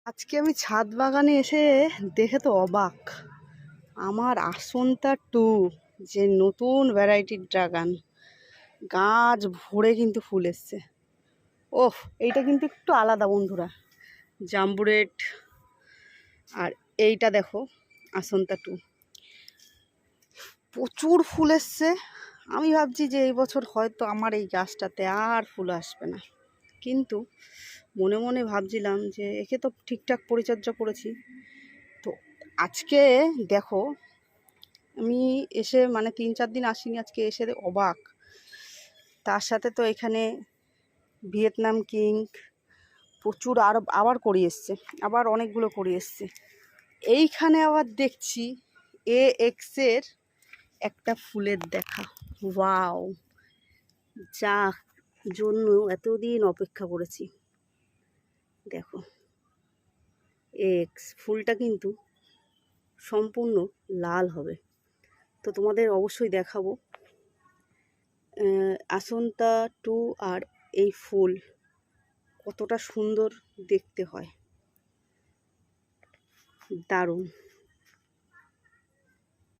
আজকে আমি ছাদ বাগানে এসে দেখে তো অবাক। আমার আসনটা টু যে নতুন ভ্যারাইটির ড্রাগন গাছ ভরে কিন্তু ফুল এসছে। ওহ, এইটা কিন্তু একটু আলাদা বন্ধুরা, জাম্বুরেট। আর এইটা দেখো আসনটা টু, প্রচুর ফুল এসছে। আমি ভাবছি যে এই বছর হয়তো আমার এই গাছটাতে আর ফুল আসবে না, কিন্তু মনে মনে ভাবছিলাম যে একে তো ঠিকঠাক পরিচর্যা করেছি। তো আজকে দেখো, আমি এসে মানে 3-4 দিন আসিনি, আজকে এসে অবাক। তার সাথে তো এখানে ভিয়েতনাম কিং প্রচুর আবার করি এসছে, আবার অনেকগুলো করি এসছে। এইখানে আবার দেখছি এক্সের একটা ফুলের দেখা। ওয়াও, যা জন্য এতদিন অপেক্ষা করেছি। দেখো এক্স ফুলটা কিন্তু সম্পূর্ণ লাল হবে, তো তোমাদের অবশ্যই দেখাবো আসনটা টু আর এই ফুল কতটা সুন্দর দেখতে হয়, দারুণ।